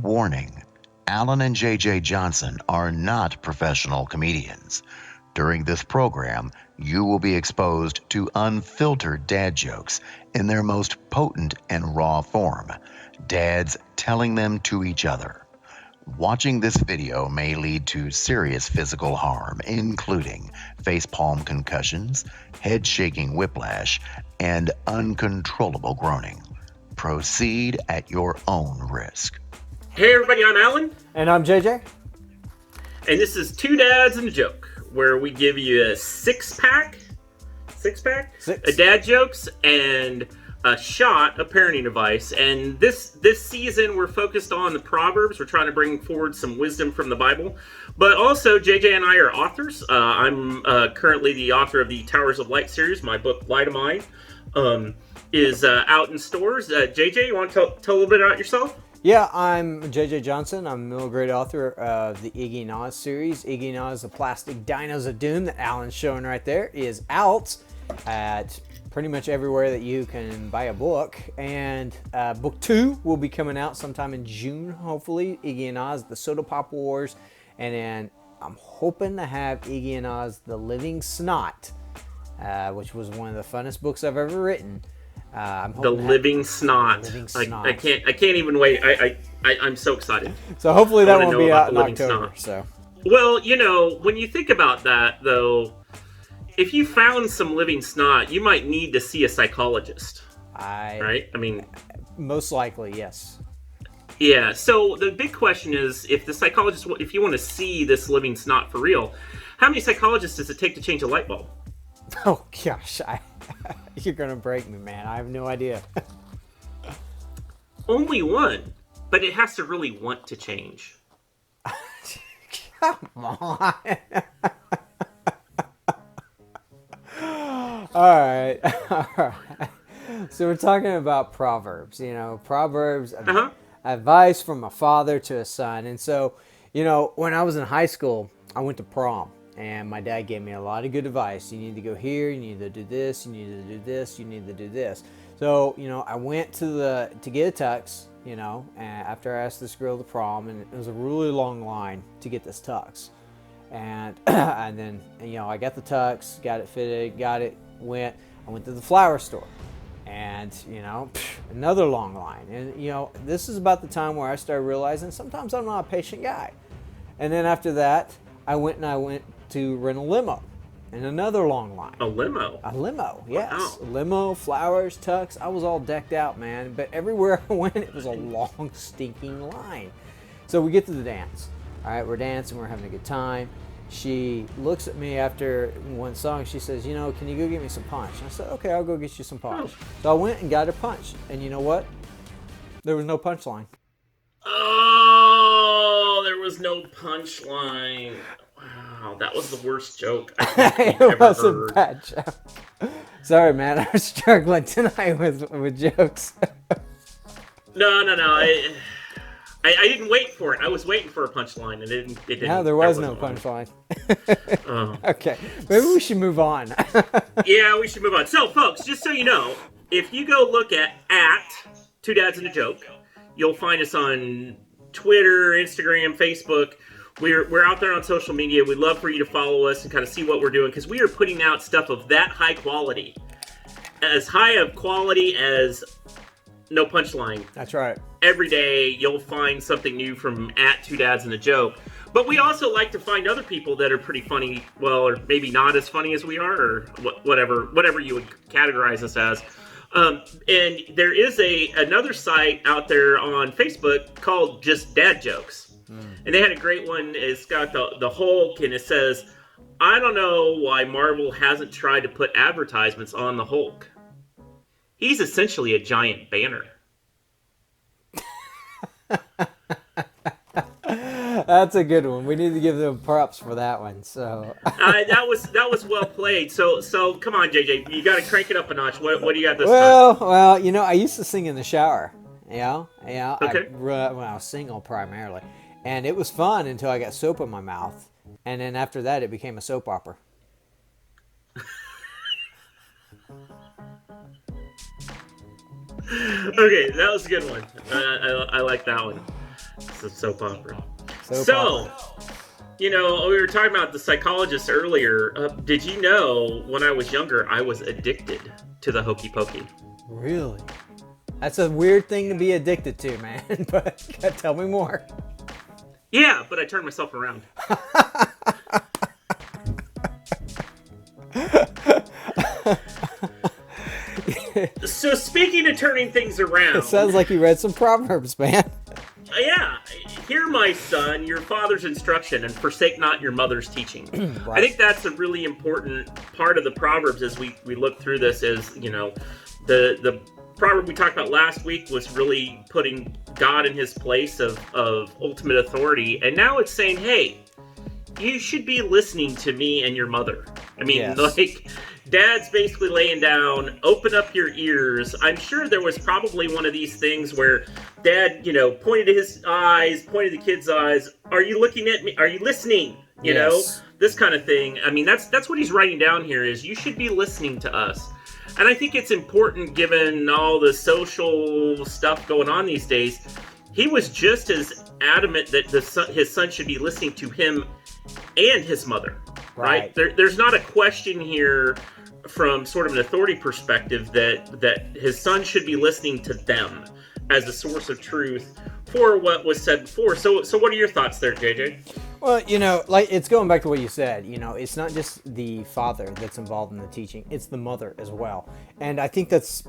Warning: Alan and JJ Johnson are not professional comedians. During this program, you will be exposed to unfiltered dad jokes in their most potent and raw form, dads telling them to each other. Watching this video may lead to serious physical harm, including facepalm concussions, head-shaking whiplash, and uncontrollable groaning. Proceed at your own risk. Hey everybody, I'm Alan. And I'm JJ. And this is Two Dads and a Joke, where we give you a six-pack, of dad jokes and a shot of parenting advice. And this season we're focused on the Proverbs. We're trying to bring forward some wisdom from the Bible. But also, JJ and I are authors. I'm currently the author of the Towers of Light series. My book, Light of Mine, is out in stores. JJ, you want to tell a little bit about yourself? Yeah, I'm JJ Johnson. I'm a middle grade author of the Iggy and Oz series. Iggy and Oz, the Plastic Dinos of Doom that Alan's showing right there, is out at pretty much everywhere that you can buy a book. And book 2 will be coming out sometime in June, hopefully. Iggy and Oz, the Soda Pop Wars. And then I'm hoping to have Iggy and Oz, the Living Snot, which was one of the funnest books I've ever written. The Living Snot. I can't even wait. I'm so excited. So hopefully that won't be out in October. So. Well, you know, when you think about that, though, if you found some living snot, you might need to see a psychologist. Right? I mean, most likely, yes. Yeah. So the big question is, if you want to see this living snot for real, how many psychologists does it take to change a light bulb? Oh gosh, you're gonna break me, man. I have no idea. Only one, but it has to really want to change. Come on. All right. So we're talking about Proverbs. You know, Proverbs, advice from a father to a son. And so, you know, when I was in high school, I went to prom. And my dad gave me a lot of good advice. You need to go here, you need to do this, you need to do this, you need to do this. So, you know, I went to get a tux, you know, after I asked this girl to prom, and it was a really long line to get this tux. And and then, you know, I got the tux, got it fitted, I went to the flower store. And, you know, another long line. And, you know, this is about the time where I started realizing sometimes I'm not a patient guy. And then after that, I went to rent a limo, and another long line. A limo? A limo, yes. Wow. Limo, flowers, tux. I was all decked out, man. But everywhere I went, it was a long, stinking line. So we get to the dance. All right, we're dancing. We're having a good time. She looks at me after one song. She says, you know, can you go get me some punch? And I said, okay, I'll go get you some punch. So I went and got her punch. And you know what? There was no punchline. Oh, there was no punchline. Wow, that was the worst joke I think I've ever heard. A bad joke. Sorry, man. I was struggling tonight with jokes. No. I didn't wait for it. I was waiting for a punchline, and it didn't. No, there was no punchline. Okay, maybe we should move on. Yeah, we should move on. So, folks, just so you know, if you go look at Two Dads and a Joke, you'll find us on Twitter, Instagram, Facebook. We're out there on social media. We'd love for you to follow us and kind of see what we're doing, because we are putting out stuff of that high quality. As high of quality as no punchline. That's right. Every day you'll find something new from Two Dads and a Joke. But we also like to find other people that are pretty funny, well, or maybe not as funny as we are, or whatever you would categorize us as. And there is another site out there on Facebook called Just Dad Jokes. And they had a great one. It's got the Hulk, and it says, I don't know why Marvel hasn't tried to put advertisements on the Hulk. He's essentially a giant banner. That's a good one. We need to give them props for that one. So that was well played. So come on, JJ, you got to crank it up a notch. What do you got this time? Well, you know, I used to sing in the shower. Yeah. Okay. When I was single primarily, and it was fun until I got soap in my mouth, and then after that, it became a soap opera. Okay, that was a good one. I like that one. It's a soap opera. Soap So, opera. we were talking about the psychologist earlier. Did you know when I was younger, I was addicted to the hokey pokey? Really? That's a weird thing to be addicted to, man. But tell me more. Yeah, but I turned myself around. So speaking of turning things around, It sounds like you read some Proverbs, man. Yeah, hear my son, your father's instruction, and forsake not your mother's teaching. Right. I think that's a really important part of the Proverbs as we look through this. Is the proverb we talked about last week was really putting God in his place of ultimate authority, and now it's saying, hey, you should be listening to me and your mother. I mean, Yes. like, Dad's basically laying down, open up your ears. I'm sure there was probably one of these things where Dad, pointed to his eyes, pointed to the kid's eyes. Are you looking at me? Are you listening? Yes. This kind of thing. I mean, that's what he's writing down here is you should be listening to us. And I think it's important given all the social stuff going on these days. He was just as adamant that his son should be listening to him and his mother. Right? There's not a question here from sort of an authority perspective that his son should be listening to them as a source of truth for what was said before. So what are your thoughts there, JJ? Well, like it's going back to what you said, it's not just the father that's involved in the teaching, it's the mother as well. And I think that's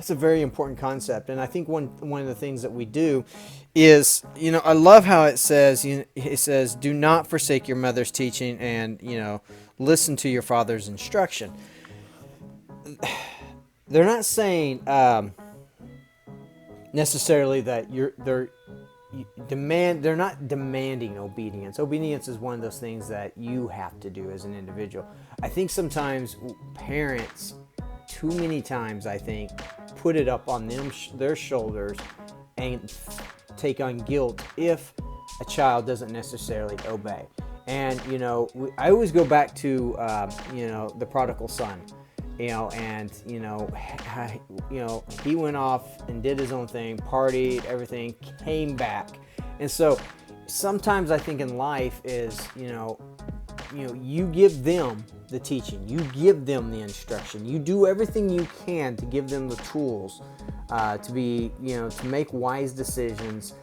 a very important concept. And I think one of the things that we do is, I love how it says, do not forsake your mother's teaching and, listen to your father's instruction. They're not saying necessarily that they're not demanding obedience. Obedience is one of those things that you have to do as an individual. I think sometimes parents, too many times, I think, put it up on their shoulders and take on guilt if a child doesn't necessarily obey. And I always go back to the prodigal son. He went off and did his own thing, partied, everything, came back. And so sometimes I think in life is, you give them the teaching, you give them the instruction, you do everything you can to give them the tools to be, to make wise decisions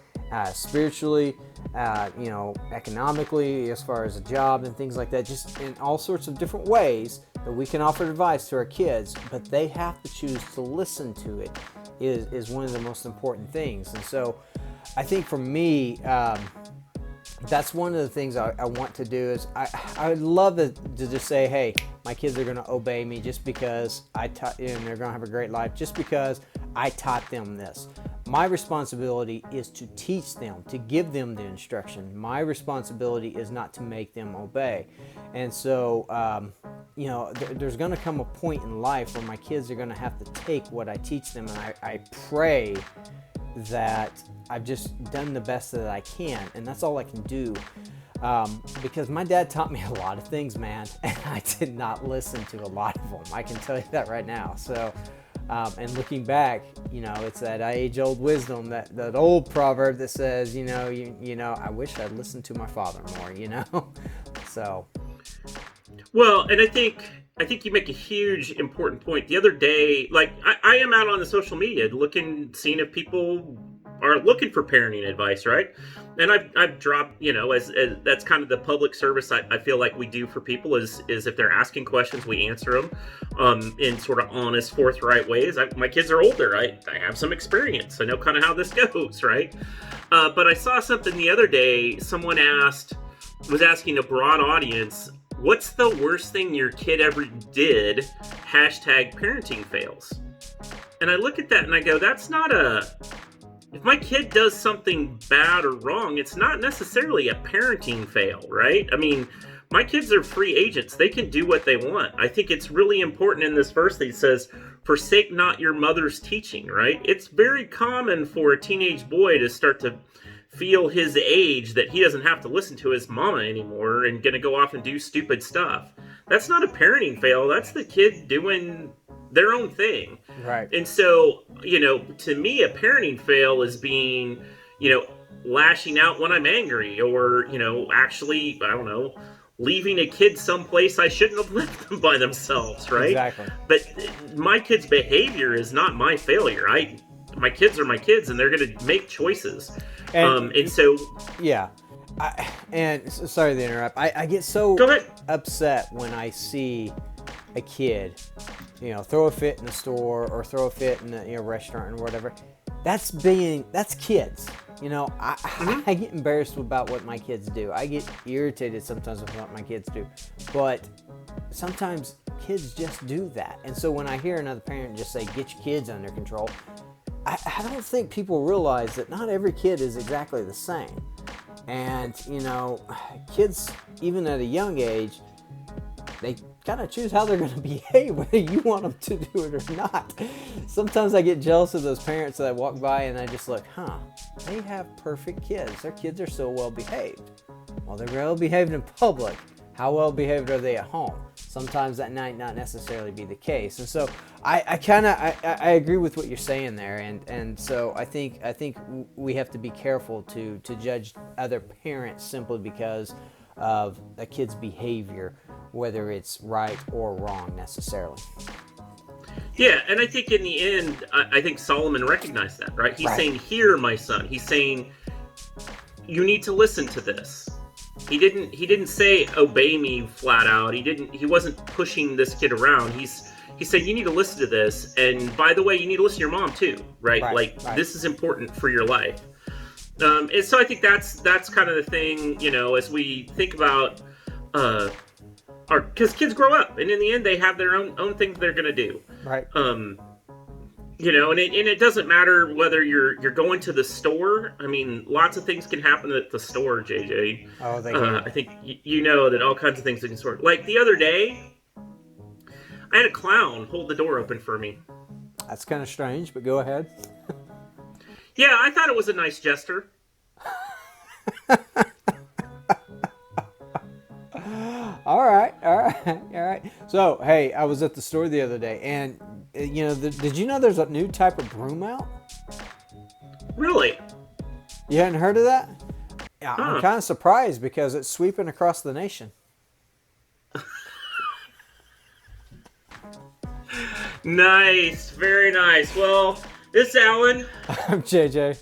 spiritually, economically, as far as a job and things like that, just in all sorts of different ways that we can offer advice to our kids, but they have to choose to listen to it is one of the most important things. And so I think for me, that's one of the things I want to do is I would love to just say, hey, my kids are going to obey me just because and they're going to have a great life just because I taught them this. My responsibility is to teach them, to give them the instruction. My responsibility is not to make them obey. And so, there's going to come a point in life where my kids are going to have to take what I teach them, and I pray that I've just done the best that I can, and that's all I can do. Because my dad taught me a lot of things, man, and I did not listen to a lot of them. I can tell you that right now. So, and looking back, it's that age-old wisdom, that old proverb that says, I wish I'd listened to my father more, So. Well, and I think you make a huge important point. The other day, like I am out on the social media seeing if people are looking for parenting advice, right? And I've dropped, as that's kind of the public service I feel like we do for people is if they're asking questions, we answer them in sort of honest, forthright ways. My kids are older. I have some experience. I know kind of how this goes, right? But I saw something the other day. Someone was asking a broad audience, what's the worst thing your kid ever did? #parenting fails. And I look at that and I go, if my kid does something bad or wrong, it's not necessarily a parenting fail, right? I mean, my kids are free agents. They can do what they want. I think it's really important in this verse that he says, forsake not your mother's teaching, right? It's very common for a teenage boy to start to feel his age that he doesn't have to listen to his mama anymore and gonna go off and do stupid stuff. That's not a parenting fail. That's the kid doing their own thing. Right. And so, to me, a parenting fail is being, lashing out when I'm angry, or actually, I don't know, leaving a kid someplace I shouldn't have left them by themselves, right? Exactly. But my kid's behavior is not my failure. My kids are my kids, and they're going to make choices. And so, yeah. Sorry to interrupt. I get so upset when I see a kid, throw a fit in the store or throw a fit in a restaurant or whatever. That's kids. I get embarrassed about what my kids do. I get irritated sometimes with what my kids do. But sometimes kids just do that. And so when I hear another parent just say, get your kids under control, I don't think people realize that not every kid is exactly the same. And, kids, even at a young age, they kind of choose how they're going to behave, whether you want them to do it or not. Sometimes I get jealous of those parents that I walk by and I just look, they have perfect kids. Their kids are so well behaved. Well, they're well behaved in public. How well behaved are they at home? Sometimes that might not necessarily be the case. And so I agree with what you're saying there. And so I think we have to be careful to judge other parents simply because of a kid's behavior, whether it's right or wrong necessarily. Yeah, and I think in the end, I think Solomon recognized that, right? He's saying, "Hear, my son." He's saying, "You need to listen to this." He didn't say obey me flat out. He wasn't pushing this kid around. He said, you need to listen to this, and by the way, you need to listen to your mom too, right? This is important for your life. And so I think that's kind of the thing, as we think about because kids grow up, and in the end they have their own things they're gonna do. Right. And it doesn't matter whether you're going to the store. I mean, lots of things can happen at the store, JJ. Oh, they can. I think you know that all kinds of things can sort. Like the other day, I had a clown hold the door open for me. That's kind of strange, but go ahead. Yeah, I thought it was a nice gesture. All right. So, hey, I was at the store the other day, and did you know there's a new type of broom out? Really? You hadn't heard of that? Yeah, I'm kind of surprised because it's sweeping across the nation. Nice, very nice. Well, this is Alan. I'm JJ.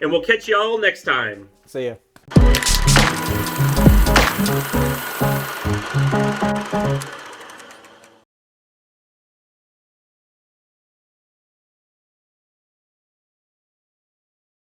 And we'll catch you all next time. See ya.